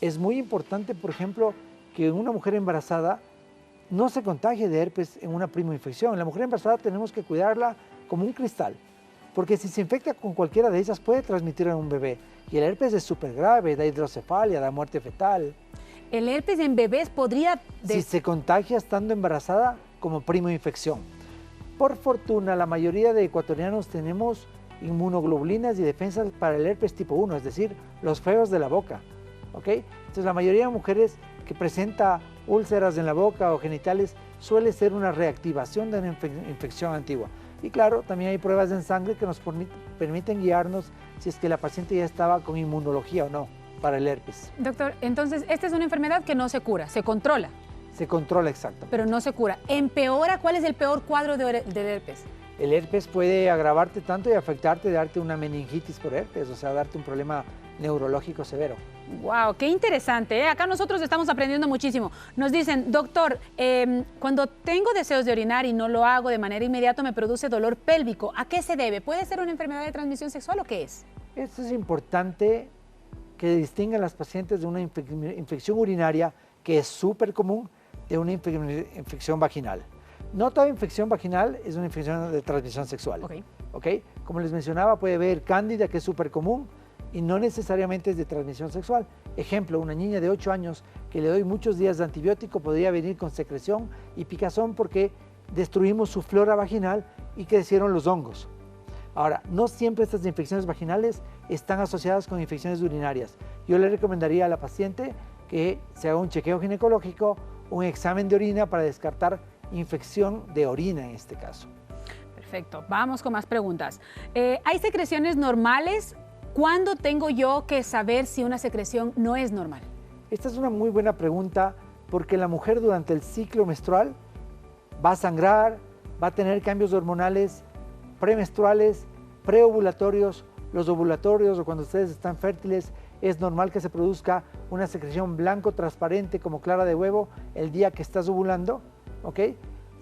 Es muy importante, por ejemplo, que una mujer embarazada no se contagie de herpes en una primoinfección. La mujer embarazada tenemos que cuidarla como un cristal, porque si se infecta con cualquiera de ellas puede transmitir a un bebé. Y el herpes es súper grave, da hidrocefalia, da muerte fetal. ¿El herpes en bebés podría...? Si se contagia estando embarazada como primoinfección. Por fortuna, la mayoría de ecuatorianos tenemos inmunoglobulinas y defensas para el herpes tipo 1, es decir, los feos de la boca. ¿Okay? Entonces la mayoría de mujeres que presenta úlceras en la boca o genitales suele ser una reactivación de una infección antigua. Y claro, también hay pruebas en sangre que nos permiten guiarnos si es que la paciente ya estaba con inmunología o no para el herpes. Doctor, entonces esta es una enfermedad que no se cura, se controla. Se controla, exacto. Pero no se cura. ¿Empeora? ¿Cuál es el peor cuadro del herpes? El herpes puede agravarte tanto y afectarte, darte una meningitis por herpes, o sea, darte un problema neurológico severo. ¡Wow! ¡Qué interesante! Acá nosotros estamos aprendiendo muchísimo. Nos dicen, doctor, cuando tengo deseos de orinar y no lo hago de manera inmediata me produce dolor pélvico. ¿A qué se debe? ¿Puede ser una enfermedad de transmisión sexual o qué es? Esto es importante que distingan las pacientes de una infección urinaria, que es súper común, de una infección vaginal. No toda infección vaginal es una infección de transmisión sexual. ¿Okay? Como les mencionaba, puede haber cándida, que es súper común, y no necesariamente es de transmisión sexual. Ejemplo, una niña de 8 años que le doy muchos días de antibiótico podría venir con secreción y picazón porque destruimos su flora vaginal y crecieron los hongos. Ahora, no siempre estas infecciones vaginales están asociadas con infecciones urinarias. Yo le recomendaría a la paciente que se haga un chequeo ginecológico, un examen de orina para descartar infección de orina en este caso. Perfecto, vamos con más preguntas. ¿Hay secreciones normales? ¿Cuándo tengo yo que saber si una secreción no es normal? Esta es una muy buena pregunta porque la mujer durante el ciclo menstrual va a sangrar, va a tener cambios hormonales premenstruales, preovulatorios, los ovulatorios o cuando ustedes están fértiles es normal que se produzca una secreción blanco transparente como clara de huevo el día que estás ovulando, ¿ok?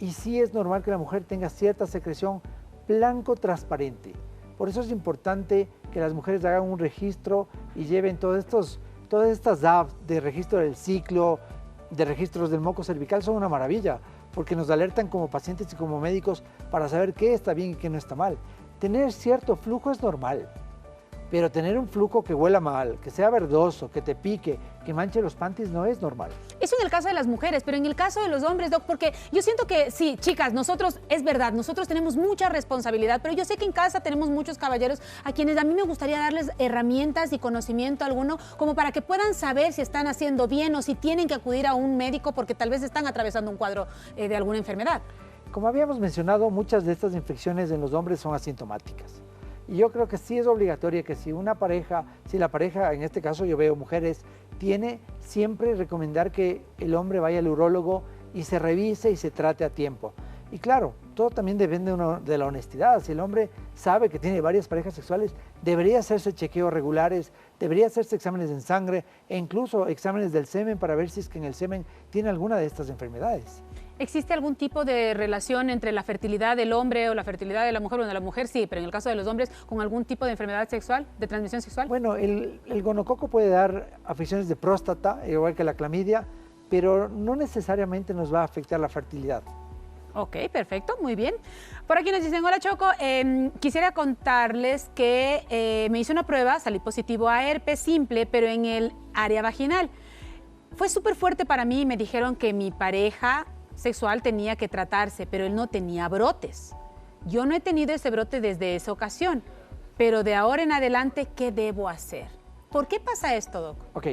Y sí es normal que la mujer tenga cierta secreción blanco transparente. Por eso es importante que las mujeres hagan un registro y lleven todas estas apps de registro del ciclo, de registros del moco cervical, son una maravilla, porque nos alertan como pacientes y como médicos para saber qué está bien y qué no está mal. Tener cierto flujo es normal, pero tener un flujo que huela mal, que sea verdoso, que te pique, que manche los panties no es normal. Eso en el caso de las mujeres, pero en el caso de los hombres, Doc, porque yo siento que sí, chicas, nosotros, es verdad, nosotros tenemos mucha responsabilidad, pero yo sé que en casa tenemos muchos caballeros a quienes a mí me gustaría darles herramientas y conocimiento alguno, como para que puedan saber si están haciendo bien o si tienen que acudir a un médico porque tal vez están atravesando un cuadro de alguna enfermedad. Como habíamos mencionado, muchas de estas infecciones en los hombres son asintomáticas. Y yo creo que sí es obligatorio que si la pareja, en este caso yo veo mujeres, tiene siempre recomendar que el hombre vaya al urólogo y se revise y se trate a tiempo. Y claro, todo también depende de la honestidad. Si el hombre sabe que tiene varias parejas sexuales, debería hacerse chequeos regulares, debería hacerse exámenes en sangre e incluso exámenes del semen para ver si es que en el semen tiene alguna de estas enfermedades. ¿Existe algún tipo de relación entre la fertilidad del hombre o la fertilidad de la mujer? Bueno, de la mujer sí, pero en el caso de los hombres, ¿con algún tipo de enfermedad sexual, de transmisión sexual? Bueno, el gonococo puede dar afecciones de próstata, igual que la clamidia, pero no necesariamente nos va a afectar la fertilidad. Ok, perfecto, muy bien. Por aquí nos dicen, hola Choco, quisiera contarles que me hice una prueba, salí positivo a herpes simple, pero en el área vaginal. Fue súper fuerte para mí y me dijeron que mi pareja sexual tenía que tratarse, pero él no tenía brotes. Yo no he tenido ese brote desde esa ocasión, pero de ahora en adelante, ¿qué debo hacer? ¿Por qué pasa esto, Doc? Ok,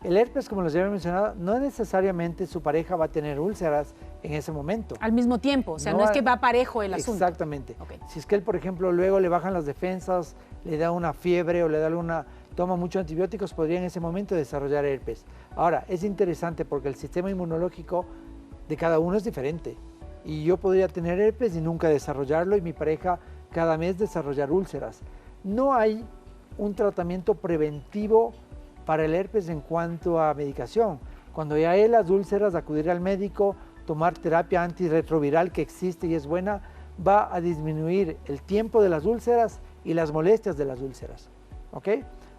el herpes, como les había mencionado, no necesariamente su pareja va a tener úlceras en ese momento. Al mismo tiempo, o sea, no es que va parejo el asunto. Exactamente. Okay. Si es que él, por ejemplo, luego le bajan las defensas, le da una fiebre o le da toma muchos antibióticos, podría en ese momento desarrollar herpes. Ahora, es interesante porque el sistema inmunológico de cada uno es diferente. Y yo podría tener herpes y nunca desarrollarlo y mi pareja cada mes desarrollar úlceras. No hay un tratamiento preventivo para el herpes en cuanto a medicación. Cuando ya hay las úlceras, acudir al médico, tomar terapia antirretroviral que existe y es buena, va a disminuir el tiempo de las úlceras y las molestias de las úlceras. ¿Ok?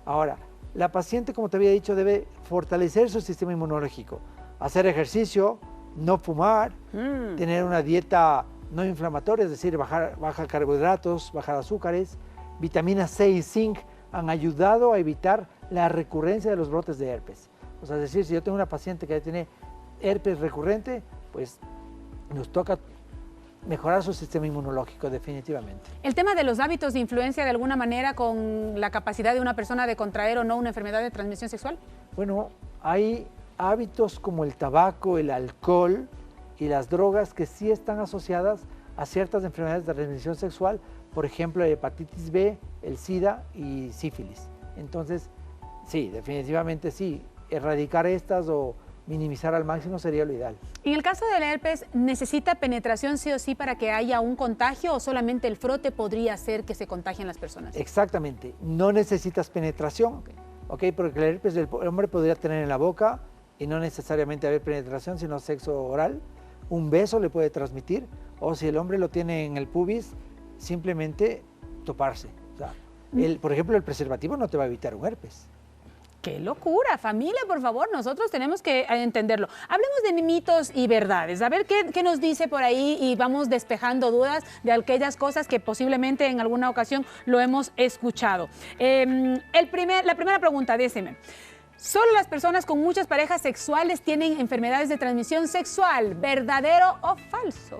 Ahora, la paciente, como te había dicho, debe fortalecer su sistema inmunológico, hacer ejercicio, no fumar, tener una dieta no inflamatoria, es decir, bajar carbohidratos, bajar azúcares. Vitamina C y zinc han ayudado a evitar la recurrencia de los brotes de herpes. O sea, es decir, si yo tengo una paciente que tiene herpes recurrente, pues nos toca mejorar su sistema inmunológico definitivamente. ¿El tema de los hábitos de influencia de alguna manera con la capacidad de una persona de contraer o no una enfermedad de transmisión sexual? Bueno, hay hábitos como el tabaco, el alcohol y las drogas que sí están asociadas a ciertas enfermedades de transmisión sexual, por ejemplo, la hepatitis B, el SIDA y sífilis. Entonces, sí, definitivamente sí, erradicar estas o minimizar al máximo sería lo ideal. En el caso del herpes, ¿necesita penetración sí o sí para que haya un contagio o solamente el frote podría hacer que se contagien las personas? Exactamente, no necesitas penetración, okay, porque el herpes el hombre podría tener en la boca y no necesariamente haber penetración, sino sexo oral. Un beso le puede transmitir, o si el hombre lo tiene en el pubis, simplemente toparse. O sea, por ejemplo, el preservativo no te va a evitar un herpes. ¡Qué locura! Familia, por favor, nosotros tenemos que entenderlo. Hablemos de mitos y verdades. A ver qué nos dice por ahí y vamos despejando dudas de aquellas cosas que posiblemente en alguna ocasión lo hemos escuchado. La primera pregunta, déceme. ¿Solo las personas con muchas parejas sexuales tienen enfermedades de transmisión sexual? ¿Verdadero o falso?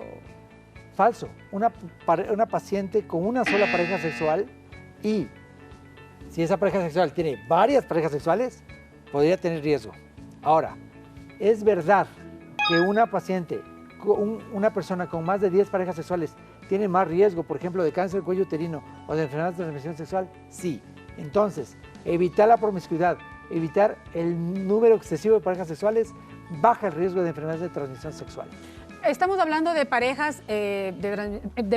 Falso. Una paciente con una sola pareja sexual y si esa pareja sexual tiene varias parejas sexuales, podría tener riesgo. Ahora, es verdad que una paciente, una persona con más de 10 parejas sexuales tiene más riesgo, por ejemplo, de cáncer del cuello uterino o de enfermedades de transmisión sexual. Sí. Entonces, evitar la promiscuidad, evitar el número excesivo de parejas sexuales, baja el riesgo de enfermedades de transmisión sexual. Estamos hablando de parejas,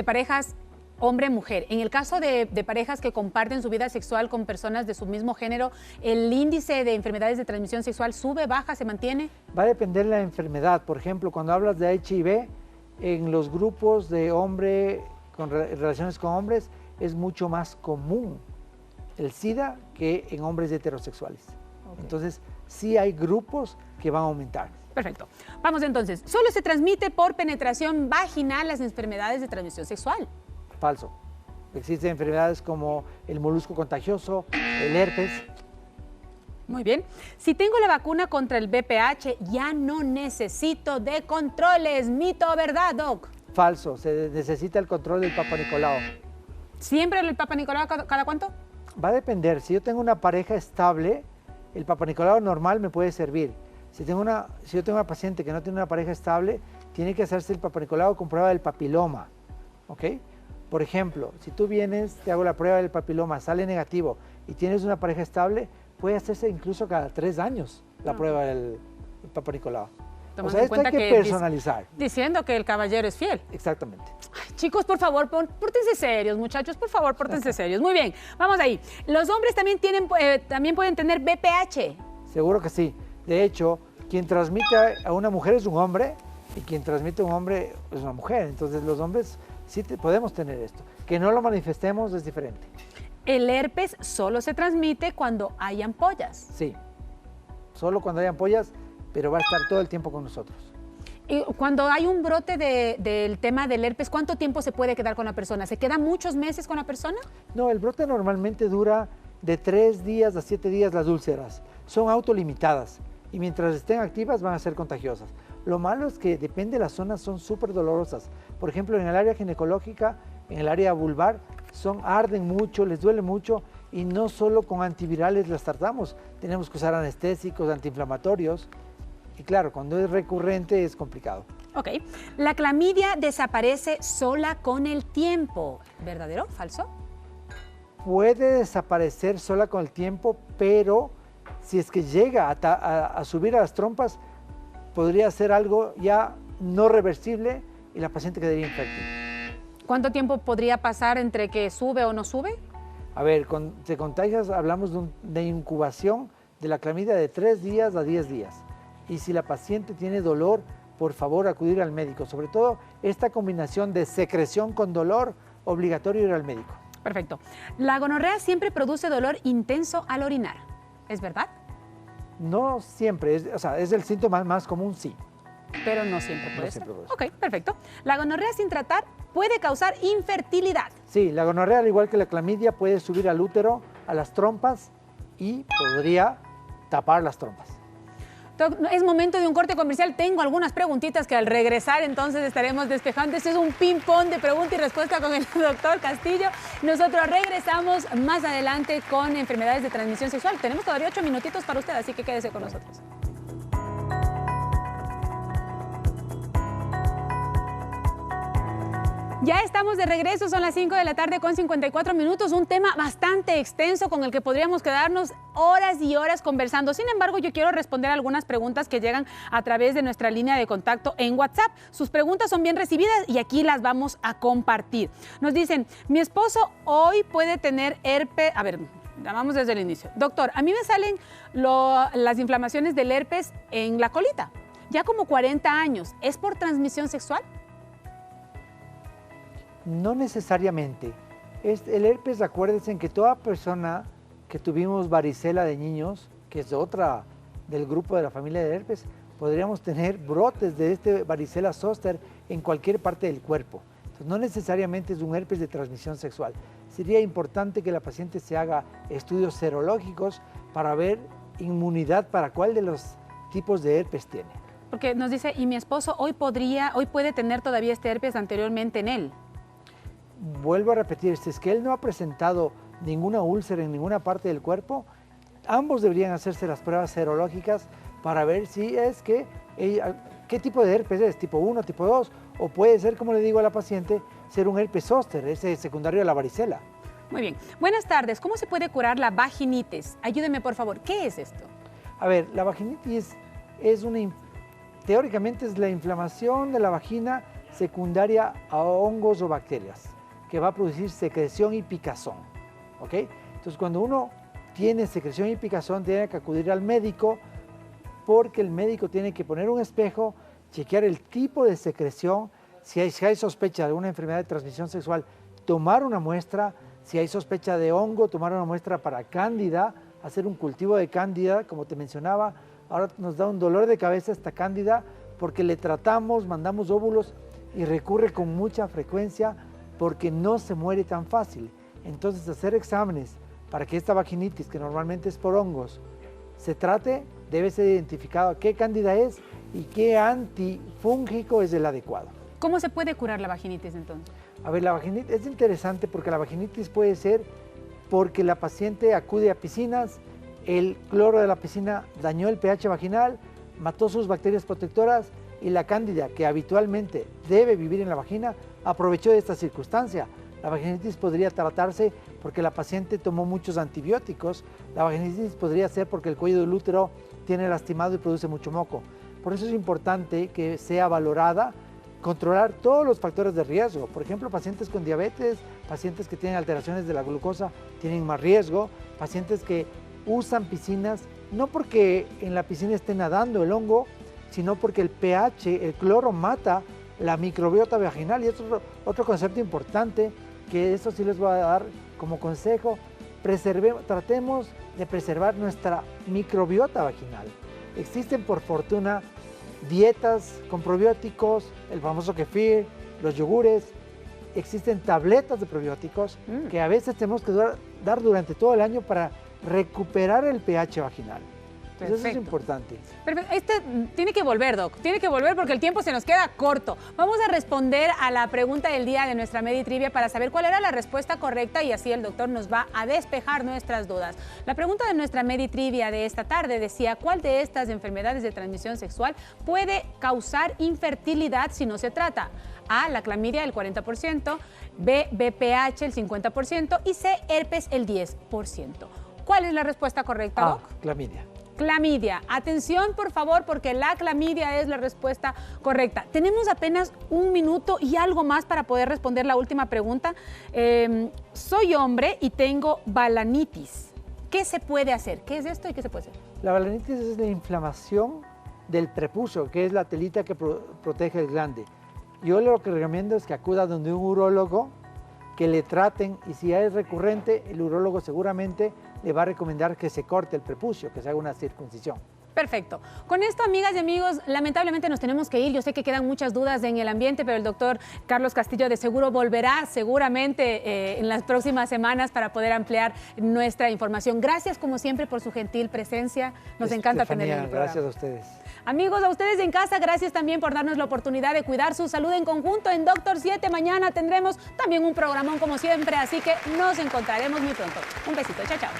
parejas hombre-mujer. En el caso de parejas que comparten su vida sexual con personas de su mismo género, ¿el índice de enfermedades de transmisión sexual sube, baja, se mantiene? Va a depender de la enfermedad. Por ejemplo, cuando hablas de HIV, en los grupos de hombre con relaciones con hombres es mucho más común el SIDA que en hombres heterosexuales. Okay. Entonces, sí hay grupos que van a aumentar. Perfecto. Vamos entonces. ¿Solo se transmite por penetración vaginal las enfermedades de transmisión sexual? Falso. Existen enfermedades como el molusco contagioso, el herpes. Muy bien. Si tengo la vacuna contra el VPH, ya no necesito de controles. ¿Mito o verdad, Doc? Falso. Se necesita el control del Papa Nicolau. ¿Siempre el Papa Nicolau cada cuánto? Va a depender. Si yo tengo una pareja estable, el Papa Nicolau normal me puede servir. Si yo tengo una paciente que no tiene una pareja estable, tiene que hacerse el Papa Nicolau con prueba del papiloma, ¿ok? Por ejemplo, si tú vienes, te hago la prueba del papiloma, sale negativo y tienes una pareja estable, puede hacerse incluso cada 3 años la prueba del Papa Nicolau. O sea, esto hay que personalizar. Diciendo que el caballero es fiel. Exactamente. Ay, chicos, por favor, pórtense serios, muchachos, por favor, pórtense serios. Muy bien, vamos ahí. Los hombres también también pueden tener BPH. Seguro que sí. De hecho, quien transmite a una mujer es un hombre y quien transmite a un hombre es una mujer. Entonces, los hombres sí podemos tener esto. Que no lo manifestemos es diferente. El herpes solo se transmite cuando hay ampollas. Sí, solo cuando hay ampollas, pero va a estar todo el tiempo con nosotros. Y cuando hay un brote del tema del herpes, ¿cuánto tiempo se puede quedar con la persona? ¿Se queda muchos meses con la persona? No, el brote normalmente dura de 3 días a 7 días las úlceras. Son autolimitadas y mientras estén activas van a ser contagiosas. Lo malo es que depende de las zonas, son súper dolorosas. Por ejemplo, en el área ginecológica, en el área vulvar, arden mucho, les duele mucho y no solo con antivirales las tratamos. Tenemos que usar anestésicos, antiinflamatorios. Y claro, cuando es recurrente es complicado. Ok. La clamidia desaparece sola con el tiempo. ¿Verdadero? ¿Falso? Puede desaparecer sola con el tiempo, pero si es que llega a subir a las trompas, podría ser algo ya no reversible y la paciente quedaría infértil. ¿Cuánto tiempo podría pasar entre que sube o no sube? A ver, cuando te contagias hablamos de incubación de la clamidia de 3 días a 10 días. Y si la paciente tiene dolor, por favor acudir al médico. Sobre todo esta combinación de secreción con dolor, obligatorio ir al médico. Perfecto. La gonorrea siempre produce dolor intenso al orinar. ¿Es verdad? No siempre, es el síntoma más común, sí. Pero no siempre puede ser. Siempre puede ser. Ok, perfecto. La gonorrea sin tratar puede causar infertilidad. Sí, la gonorrea, al igual que la clamidia, puede subir al útero, a las trompas y podría tapar las trompas. Es momento de un corte comercial. Tengo algunas preguntitas que al regresar entonces estaremos despejando. Este es un ping-pong de pregunta y respuesta con el doctor Castillo. Nosotros regresamos más adelante con enfermedades de transmisión sexual. Tenemos todavía 8 minutitos para usted, así que quédese con nosotros. Ya estamos de regreso, son las 5 de la tarde con 54 minutos, un tema bastante extenso con el que podríamos quedarnos horas y horas conversando. Sin embargo, yo quiero responder algunas preguntas que llegan a través de nuestra línea de contacto en WhatsApp. Sus preguntas son bien recibidas y aquí las vamos a compartir. Nos dicen, mi esposo hoy puede tener herpes. A ver, vamos desde el inicio. Doctor, a mí me salen las inflamaciones del herpes en la colita, ya como 40 años. ¿Es por transmisión sexual? No necesariamente. El herpes, acuérdense que toda persona que tuvimos varicela de niños, que es otra del grupo de la familia de herpes, podríamos tener brotes de este varicela zoster en cualquier parte del cuerpo. Entonces, no necesariamente es un herpes de transmisión sexual. Sería importante que la paciente se haga estudios serológicos para ver inmunidad para cuál de los tipos de herpes tiene. Porque nos dice, y mi esposo hoy puede tener todavía este herpes anteriormente en él. Vuelvo a repetir, si es que él no ha presentado ninguna úlcera en ninguna parte del cuerpo, ambos deberían hacerse las pruebas serológicas para ver si es que qué tipo de herpes es, tipo 1, tipo 2, o puede ser, como le digo a la paciente, ser un herpes zóster, ese secundario a la varicela. Muy bien. Buenas tardes. ¿Cómo se puede curar la vaginitis? Ayúdeme, por favor. ¿Qué es esto? A ver, la vaginitis teóricamente es la inflamación de la vagina secundaria a hongos o bacterias, que va a producir secreción y picazón, ¿ok? Entonces, cuando uno tiene secreción y picazón, tiene que acudir al médico porque el médico tiene que poner un espejo, chequear el tipo de secreción, si hay sospecha de alguna enfermedad de transmisión sexual, tomar una muestra, si hay sospecha de hongo, tomar una muestra para cándida, hacer un cultivo de cándida, como te mencionaba. Ahora nos da un dolor de cabeza esta cándida porque le tratamos, mandamos óvulos y recurre con mucha frecuencia porque no se muere tan fácil. Entonces, hacer exámenes para que esta vaginitis, que normalmente es por hongos, se trate, debe ser identificado qué cándida es y qué antifúngico es el adecuado. ¿Cómo se puede curar la vaginitis entonces? A ver, la vaginitis es interesante porque la vaginitis puede ser porque la paciente acude a piscinas, el cloro de la piscina dañó el pH vaginal, mató sus bacterias protectoras y la cándida, que habitualmente debe vivir en la vagina, aprovechó de esta circunstancia. La vaginitis podría tratarse porque la paciente tomó muchos antibióticos. La vaginitis podría ser porque el cuello del útero tiene lastimado y produce mucho moco. Por eso es importante que sea valorada, controlar todos los factores de riesgo. Por ejemplo, pacientes con diabetes, pacientes que tienen alteraciones de la glucosa tienen más riesgo, pacientes que usan piscinas, no porque en la piscina esté nadando el hongo, sino porque el pH, el cloro mata la microbiota vaginal. Y es otro concepto importante, que eso sí les voy a dar como consejo: tratemos de preservar nuestra microbiota vaginal. Existen, por fortuna, dietas con probióticos, el famoso kefir, los yogures. Existen tabletas de probióticos que a veces tenemos que dar durante todo el año para recuperar el pH vaginal. Eso es importante. Perfecto. Tiene que volver, Doc. Tiene que volver porque el tiempo se nos queda corto. Vamos a responder a la pregunta del día de nuestra Meditrivia para saber cuál era la respuesta correcta y así el doctor nos va a despejar nuestras dudas. La pregunta de nuestra Meditrivia de esta tarde decía: ¿cuál de estas enfermedades de transmisión sexual puede causar infertilidad si no se trata? A, la clamidia, el 40%, B, VPH, el 50% y C, herpes, el 10%. ¿Cuál es la respuesta correcta, Doc? Clamidia. Clamidia. Atención, por favor, porque la clamidia es la respuesta correcta. Tenemos apenas 1 minuto y algo más para poder responder la última pregunta. Soy hombre y tengo balanitis. ¿Qué se puede hacer? ¿Qué es esto y qué se puede hacer? La balanitis es la inflamación del prepucio, que es la telita que protege el glande. Yo lo que recomiendo es que acuda donde un urólogo, que le traten, y si es recurrente, el urólogo seguramente le va a recomendar que se corte el prepucio, que se haga una circuncisión. Perfecto. Con esto, amigas y amigos, lamentablemente nos tenemos que ir. Yo sé que quedan muchas dudas en el ambiente, pero el doctor Carlos Castillo de seguro volverá seguramente en las próximas semanas para poder ampliar nuestra información. Gracias, como siempre, por su gentil presencia. Nos encanta tenerlo en el programa. Gracias a ustedes. Amigos, a ustedes en casa, gracias también por darnos la oportunidad de cuidar su salud en conjunto en Doctor 7. Mañana tendremos también un programón como siempre, así que nos encontraremos muy pronto. Un besito, chao, chao.